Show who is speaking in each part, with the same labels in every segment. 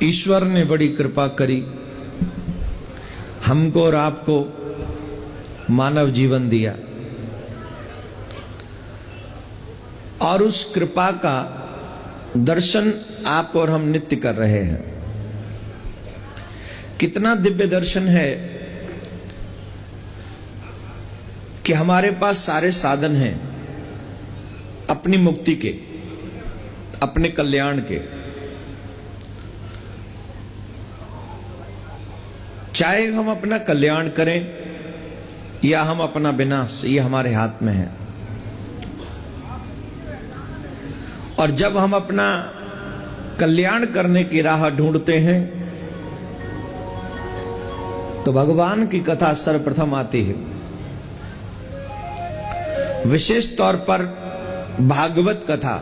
Speaker 1: ईश्वर ने बड़ी कृपा करी, हमको और आपको मानव जीवन दिया और उस कृपा का दर्शन आप और हम नित्य कर रहे हैं। कितना दिव्य दर्शन है कि हमारे पास सारे साधन हैं अपनी मुक्ति के, अपने कल्याण के। चाहे हम अपना कल्याण करें या हम अपना विनाश, ये हमारे हाथ में है। और जब हम अपना कल्याण करने की राह ढूंढते हैं तो भगवान की कथा सर्वप्रथम आती है। विशेष तौर पर भागवत कथा,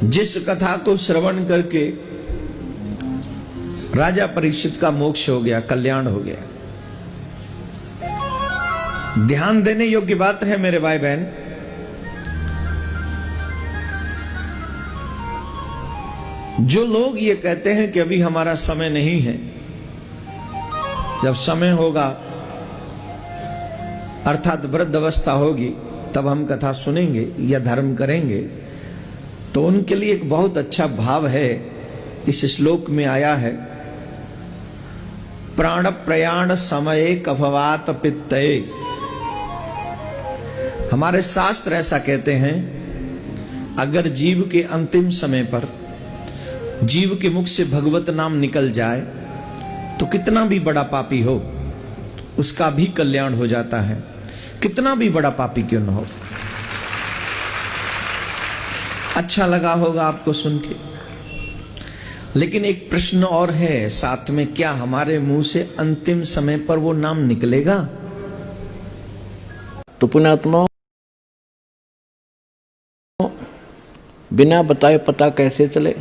Speaker 1: जिस कथा को श्रवण करके राजा परीक्षित का मोक्ष हो गया, कल्याण हो गया। ध्यान देने योग्य बात है मेरे भाई बहन, जो लोग ये कहते हैं कि अभी हमारा समय नहीं है, जब समय होगा अर्थात वृद्ध अवस्था होगी तब हम कथा सुनेंगे या धर्म करेंगे, तो उनके लिए एक बहुत अच्छा भाव है इस श्लोक में आया है। प्राण प्रयाण समये कफवात पित्तये। हमारे शास्त्र ऐसा कहते हैं, अगर जीव के अंतिम समय पर जीव के मुख से भगवत नाम निकल जाए तो कितना भी बड़ा पापी हो उसका भी कल्याण हो जाता है, कितना भी बड़ा पापी क्यों न हो। अच्छा लगा होगा आपको सुन के, लेकिन एक प्रश्न और है साथ में, क्या हमारे मुंह से अंतिम समय पर वो नाम निकलेगा?
Speaker 2: तो पुण्यात्मा बिना बताए पता कैसे चले?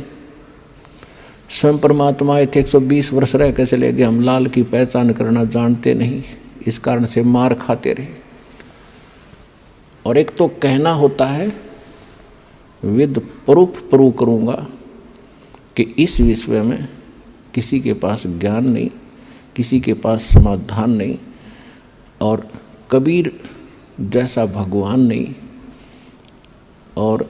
Speaker 2: स्वयं परमात्मा थे 120 वर्ष रह के चले गए, हम लाल की पहचान करना जानते नहीं, इस कारण से मार खाते रहे। और एक तो कहना होता है विद प्रूफ प्रूव करूंगा कि इस विषय में किसी के पास ज्ञान नहीं, किसी के पास समाधान नहीं, और कबीर जैसा भगवान नहीं, और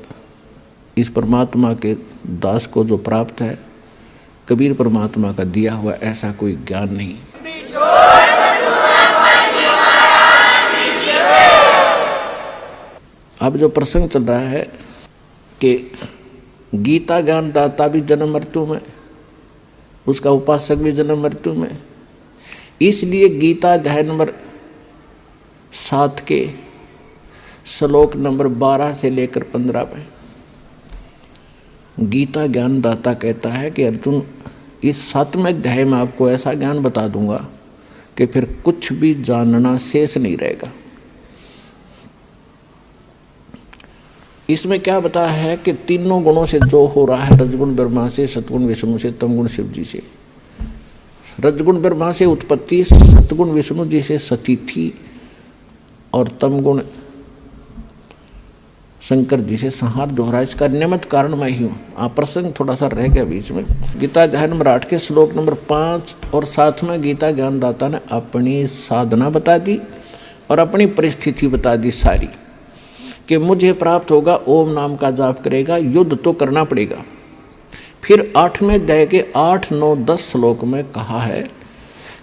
Speaker 2: इस परमात्मा के दास को जो प्राप्त है कबीर परमात्मा का दिया हुआ ऐसा कोई ज्ञान नहीं। अब जो प्रसंग चल रहा है कि गीता ज्ञान दाता भी जन्म मृत्यु में, उसका उपासक भी जन्म मृत्यु में, इसलिए गीता अध्याय नंबर 7 के श्लोक नंबर 12 से लेकर 15 में गीता ज्ञान दाता कहता है कि अर्जुन, इस 7वें अध्याय में आपको ऐसा ज्ञान बता दूंगा कि फिर कुछ भी जानना शेष नहीं रहेगा। इसमें क्या बताया है कि तीनों गुणों से जो हो रहा है, रजगुण ब्रह्मा से, सतगुण विष्णु से, तमगुण शिव जी से। रजगुण ब्रह्मा से उत्पत्ति, सतगुण विष्णु जी से सतीथि, और तमगुण शंकर जी से संहार जो हो रहा है, इसका निमित्त कारण मैं ही हूँ। प्रसंग थोड़ा सा रह गया बीच में। गीता अध्याय नंबर 8 के श्लोक नंबर 5 और 7 में गीता ज्ञानदाता ने अपनी साधना बता दी और अपनी परिस्थिति बता दी सारी, कि मुझे प्राप्त होगा, ओम नाम का जाप करेगा, युद्ध तो करना पड़ेगा। फिर 8वें अध्याय के 8, 9, 10 श्लोक में कहा है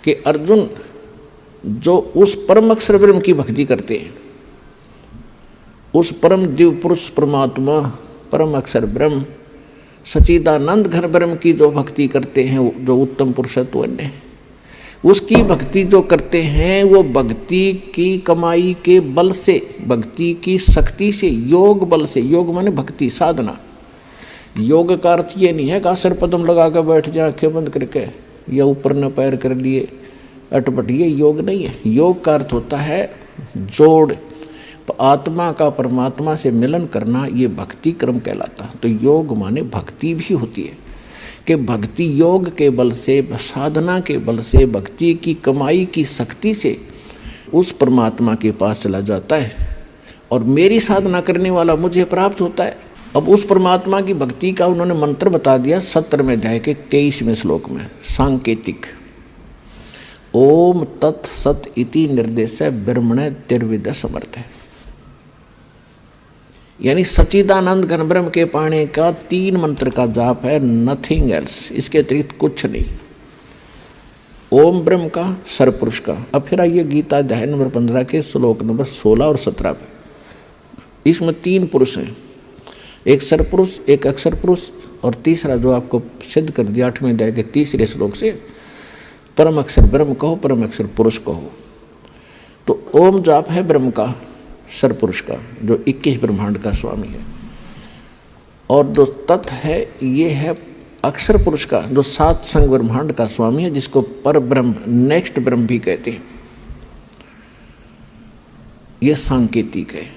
Speaker 2: कि अर्जुन जो उस परम अक्षर ब्रह्म की भक्ति करते हैं, उस परम दिव्य पुरुष परमात्मा परम अक्षर ब्रह्म सच्चिदानंद घन ब्रह्म की जो भक्ति करते हैं, जो उत्तम पुरुषत्व है, उसकी भक्ति जो करते हैं, वो भक्ति की कमाई के बल से, भक्ति की शक्ति से, योग बल से, योग माने भक्ति साधना। योग का अर्थ ये नहीं है कि आसन पद्म लगा कर बैठ जाए आंखें बंद करके या ऊपर न पैर कर लिए अटपट, ये योग नहीं है। योग का अर्थ होता है जोड़, आत्मा का परमात्मा से मिलन करना, ये भक्ति क्रम कहलाता। तो योग माने भक्ति भी होती है कि भक्ति योग के बल से, साधना के बल से, भक्ति की कमाई की शक्ति से उस परमात्मा के पास चला जाता है और मेरी साधना करने वाला मुझे प्राप्त होता है। अब उस परमात्मा की भक्ति का उन्होंने मंत्र बता दिया 17वें अध्याय के 23वें श्लोक में, सांकेतिक। ओम तत् सत इति निर्देश ब्रह्मण तिर्विद समर्थ है, यानी सच्चिदानंद घन ब्रह्म के पाने का 3 मंत्र का जाप है, नथिंग एल्स, इसके अतिरिक्त कुछ नहीं। ओम ब्रह्म का, सरपुरुष का। अब फिर आइए गीता अध्याय नंबर 15 के श्लोक नंबर 16 और 17 पे। इसमें 3 पुरुष हैं, एक सरपुरुष, एक अक्षर पुरुष और तीसरा जो आपको सिद्ध कर दिया 8वें अध्याय के 3रे श्लोक से, परम अक्षर ब्रह्म कहो, परम अक्षर पुरुष कहो। तो ओम जाप है ब्रह्म का, सरपुरुष का, जो 21 ब्रह्मांड का स्वामी है, और जो तत् है ये है अक्षर पुरुष का, जो 7 संग ब्रह्मांड का स्वामी है, जिसको पर ब्रह्म, नेक्स्ट ब्रह्म भी कहते हैं। ये सांकेतिक है,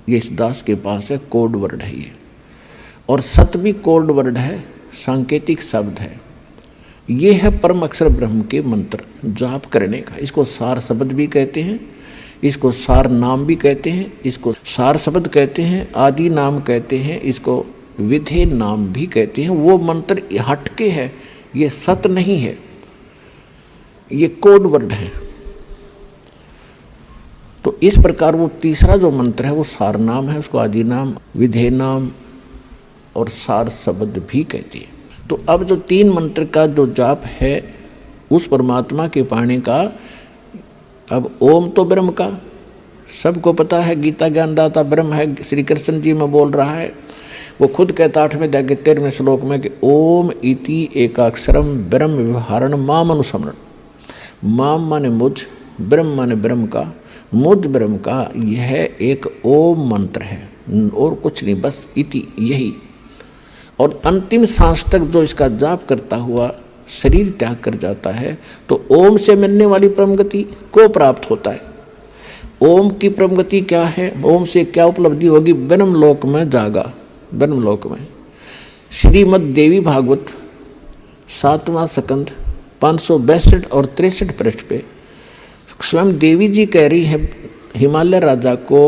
Speaker 2: ये इस दास के पास है, कोड वर्ड है ये। और सत भी कोड वर्ड है, सांकेतिक शब्द है। ये है परम अक्षर ब्रह्म के मंत्र जाप करने का। इसको सार शब्द भी कहते हैं, इसको सार नाम भी कहते हैं, इसको सार शब्द कहते हैं, आदि नाम कहते हैं, इसको विधेय नाम भी कहते हैं। वो मंत्र हटके है, ये सत नहीं है, ये कोड वर्ड है। तो इस प्रकार वो तीसरा जो मंत्र है वो सार नाम है, उसको आदि नाम, विधेय नाम और सार शब्द भी कहते हैं। तो अब जो 3 मंत्र का जो जाप है उस परमात्मा के पाने का, अब ओम तो ब्रह्म का सबको पता है, गीता ज्ञानदाता ब्रह्म है, श्री कृष्ण जी में बोल रहा है। वो खुद कहता 8वें अध्याय के 13वें श्लोक में कि ओम इति एकाक्षरम ब्रह्म व्यवहारण माम अनुसमरण। माम माने मुझ, ब्रह्म माने ब्रह्म का, मुझ ब्रह्म का यह एक ओम मंत्र है और कुछ नहीं, बस इति यही। और अंतिम सांस तक जो इसका जाप करता हुआ शरीर त्याग कर जाता है तो ओम से मिलने वाली परम गति को प्राप्त होता है। ओम की परम गति क्या है, ओम से क्या उपलब्धि होगी? ब्रह्मलोक में जागा। ब्रह्मलोक में श्रीमद् देवी भागवत 7वां स्कंद 562 और 63 पृष्ठ पे स्वयं देवी जी कह रही है, हिमालय राजा को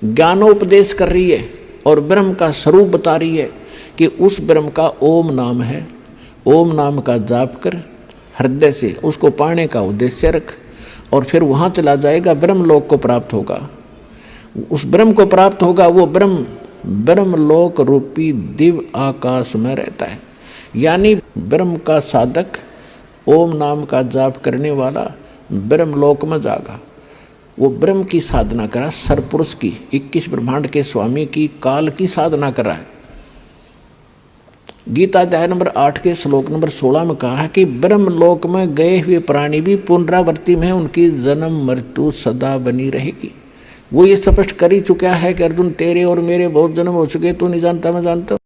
Speaker 2: ज्ञानोपदेश कर रही है और ब्रह्म का स्वरूप बता रही है कि उस ब्रह्म का ओम नाम है। ओम नाम का जाप कर हृदय से उसको पाने का उद्देश्य रख और फिर वहाँ चला जाएगा, ब्रह्मलोक को प्राप्त होगा। उस ब्रह्म को प्राप्त होगा, वो ब्रह्म ब्रह्मलोक रूपी दिव्य आकाश में रहता है। यानी ब्रह्म का साधक, ओम नाम का जाप करने वाला ब्रह्मलोक में जागा। वो ब्रह्म की साधना करा, सरपुरुष की, 21 ब्रह्मांड के स्वामी की, काल की साधना कर रहा है। गीता अध्याय नंबर 8 के श्लोक नंबर 16 में कहा है कि ब्रह्मलोक में गए हुए प्राणी भी पुनरावृत्ति में उनकी जन्म मृत्यु सदा बनी रहेगी। वो ये स्पष्ट कर ही चुका है कि अर्जुन तेरे और मेरे बहुत जन्म हो चुके, तू नहीं जानता मैं जानता हूँ।